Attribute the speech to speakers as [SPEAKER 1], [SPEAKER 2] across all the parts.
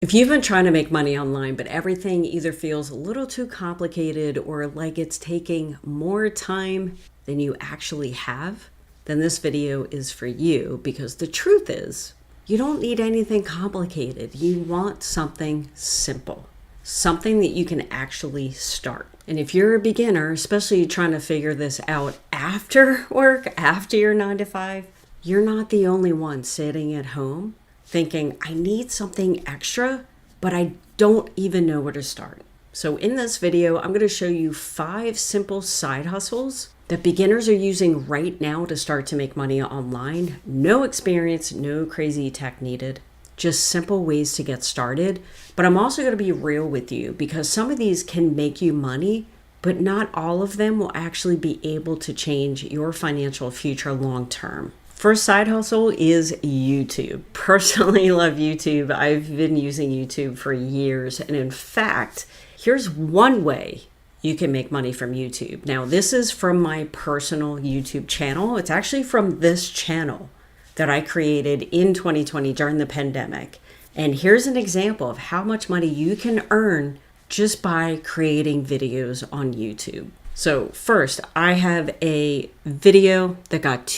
[SPEAKER 1] If you've been trying to make money online, but everything either feels a little too complicated or like it's taking more time than you actually have, then this video is for you, because the truth is, you don't need anything complicated. You want something simple, something that you can actually start. And if you're a beginner, especially trying to figure this out after work, after your 9 to 5, you're not the only one sitting at home thinking, I need something extra, but I don't even know where to start. So in this video, I'm going to show you 5 simple side hustles that beginners are using right now to start to make money online. No experience, no crazy tech needed, just simple ways to get started. But I'm also going to be real with you, because some of these can make you money, but not all of them will actually be able to change your financial future long term. First side hustle is YouTube. Personally love YouTube. I've been using YouTube for years. And in fact, here's one way you can make money from YouTube. Now, this is from my personal YouTube channel. It's actually from this channel that I created in 2020 during the pandemic. And here's an example of how much money you can earn just by creating videos on YouTube. So first, I have a video that got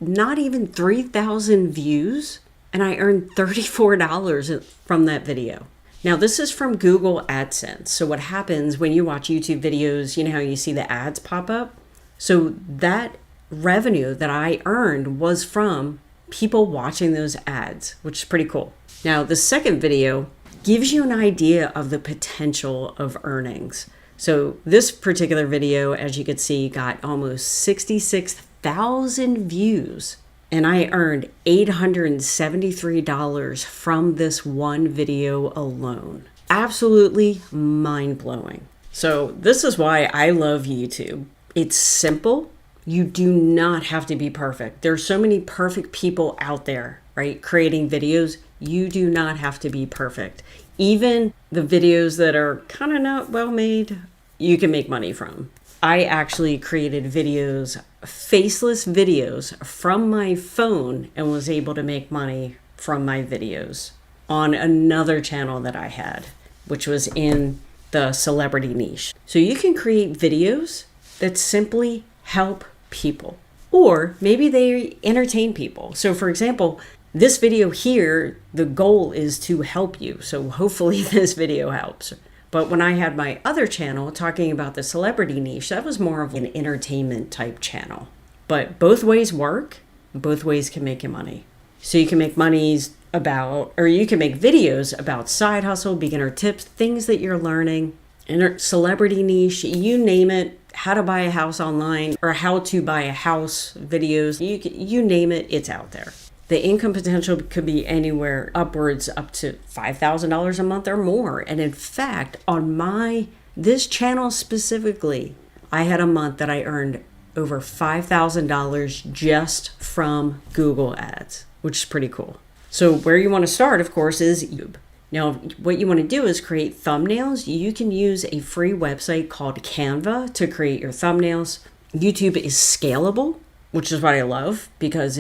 [SPEAKER 1] not even 3,000 views, and I earned $34 from that video. Now, this is from Google AdSense. So what happens when you watch YouTube videos, you know how you see the ads pop up? So that revenue that I earned was from people watching those ads, which is pretty cool. Now, the second video gives you an idea of the potential of earnings. So this particular video, as you can see, got almost 66,000 views, and I earned $873 from this one video alone. Absolutely mind-blowing. So this is why I love YouTube. It's simple. You do not have to be perfect. There's so many perfect people out there, right? Creating videos. You do not have to be perfect. Even the videos that are kind of not well made, you can make money from. I actually created videos, faceless videos, from my phone and was able to make money from my videos on another channel that I had, which was in the celebrity niche. So you can create videos that simply help people, or maybe they entertain people. So for example, this video here, the goal is to help you. So hopefully this video helps. But when I had my other channel talking about the celebrity niche, that was more of an entertainment type channel. But both ways work. Both ways can make you money. So you can make you can make videos about side hustle, beginner tips, things that you're learning, celebrity niche, you name it, how to buy a house online or how to buy a house videos, you name it, it's out there. The income potential could be anywhere upwards up to $5,000 a month or more. And in fact, on this channel specifically, I had a month that I earned over $5,000 just from Google ads, which is pretty cool. So where you want to start, of course, is YouTube. Now, what you want to do is create thumbnails. You can use a free website called Canva to create your thumbnails. YouTube is scalable, which is what I love, because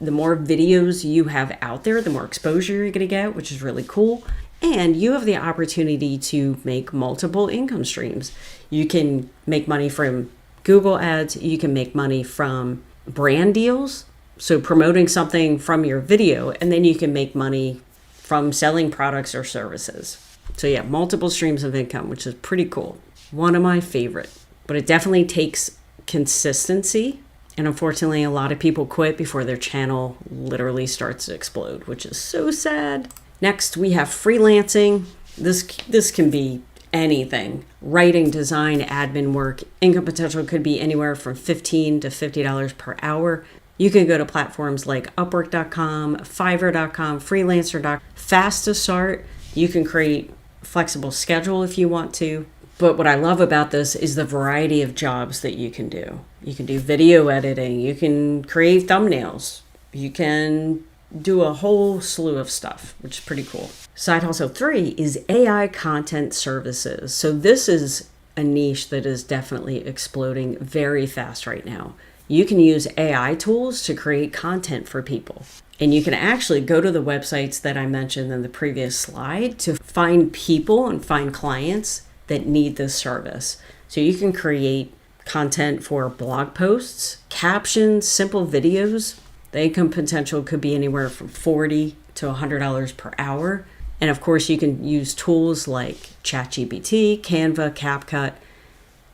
[SPEAKER 1] the more videos you have out there, the more exposure you're going to get, which is really cool. And you have the opportunity to make multiple income streams. You can make money from Google ads. You can make money from brand deals, so promoting something from your video, and then you can make money from selling products or services. So yeah, multiple streams of income, which is pretty cool. One of my favorite, but it definitely takes consistency. And unfortunately, a lot of people quit before their channel literally starts to explode, which is so sad. Next, we have freelancing. This can be anything. Writing, design, admin work. Income potential could be anywhere from $15 to $50 per hour. You can go to platforms like Upwork.com, Fiverr.com, Freelancer.com. Fast to start. You can create a flexible schedule if you want to. But what I love about this is the variety of jobs that you can do. You can do video editing, you can create thumbnails, you can do a whole slew of stuff, which is pretty cool. Side hustle 3 is AI content services. So this is a niche that is definitely exploding very fast right now. You can use AI tools to create content for people. And you can actually go to the websites that I mentioned in the previous slide to find people and find clients that need this service. So you can create content for blog posts, captions, simple videos. The income potential could be anywhere from $40 to $100 per hour. And of course, you can use tools like ChatGPT, Canva, CapCut.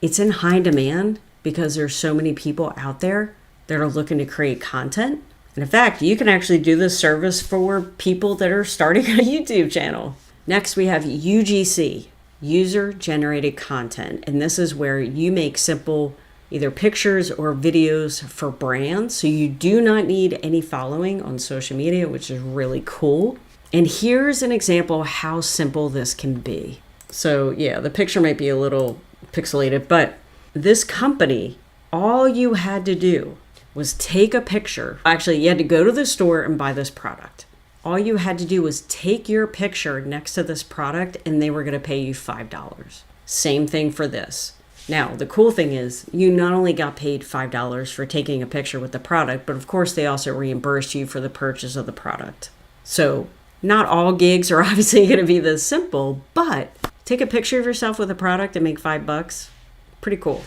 [SPEAKER 1] It's in high demand because there's so many people out there that are looking to create content. And in fact, you can actually do this service for people that are starting a YouTube channel. Next, we have UGC, User Generated Content. And this is where you make simple either pictures or videos for brands. So you do not need any following on social media, which is really cool. And here's an example of how simple this can be. So yeah, the picture might be a little pixelated, but this company, all you had to do was take a picture. Actually, you had to go to the store and buy this product. All you had to do was take your picture next to this product and they were going to pay you $5. Same thing for this. Now, the cool thing is you not only got paid $5 for taking a picture with the product, but of course they also reimbursed you for the purchase of the product. So not all gigs are obviously going to be this simple, but take a picture of yourself with a product and make $5. Pretty cool.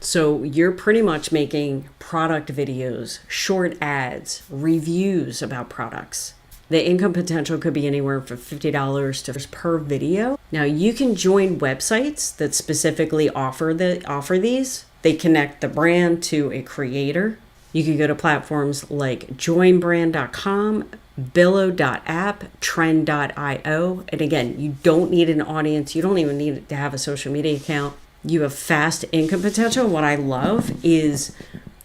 [SPEAKER 1] So you're pretty much making product videos, short ads, reviews about products. The income potential could be anywhere from $50 to per video. Now you can join websites that specifically offer these. They connect the brand to a creator. You can go to platforms like joinbrand.com, billow.app, trend.io. And again, you don't need an audience. You don't even need to have a social media account. You have fast income potential. What I love is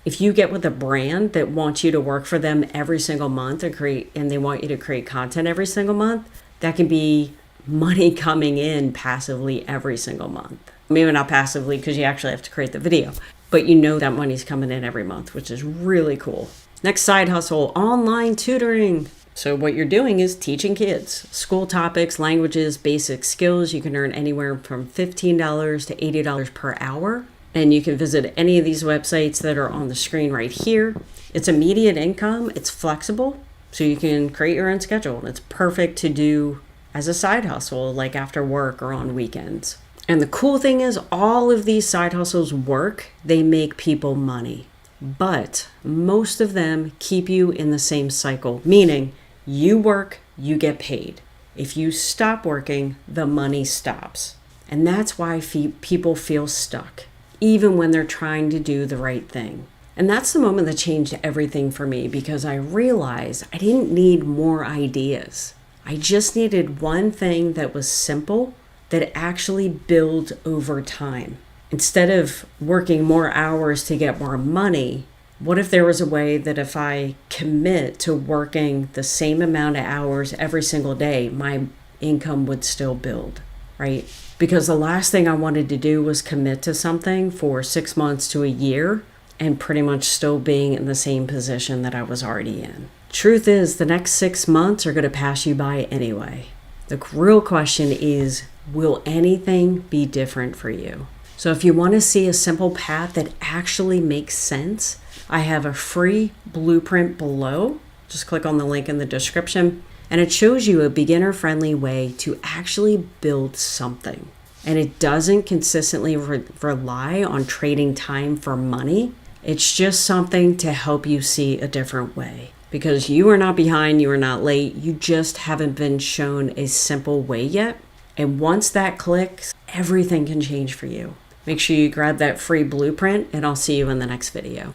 [SPEAKER 1] if you get with a brand that wants you to work for them every single month and they want you to create content every single month, that can be money coming in passively every single month. Maybe not passively because you actually have to create the video, but you know that money's coming in every month, which is really cool. Next side hustle, online tutoring. So what you're doing is teaching kids school topics, languages, basic skills. You can earn anywhere from $15 to $80 per hour. And you can visit any of these websites that are on the screen right here. It's immediate income. It's flexible. So you can create your own schedule. It's perfect to do as a side hustle, like after work or on weekends. And the cool thing is all of these side hustles work. They make people money. But most of them keep you in the same cycle, meaning you work, you get paid. If you stop working, the money stops. And that's why people feel stuck, even when they're trying to do the right thing. And that's the moment that changed everything for me because I realized I didn't need more ideas. I just needed one thing that was simple that actually built over time. Instead of working more hours to get more money, what if there was a way that if I commit to working the same amount of hours every single day, my income would still build, right? Because the last thing I wanted to do was commit to something for 6 months to a year and pretty much still being in the same position that I was already in. Truth is, the next 6 months are going to pass you by anyway. The real question is, will anything be different for you? So if you want to see a simple path that actually makes sense, I have a free blueprint below. Just click on the link in the description. And it shows you a beginner-friendly way to actually build something. And it doesn't consistently rely on trading time for money. It's just something to help you see a different way. Because you are not behind, you are not late. You just haven't been shown a simple way yet. And once that clicks, everything can change for you. Make sure you grab that free blueprint, and I'll see you in the next video.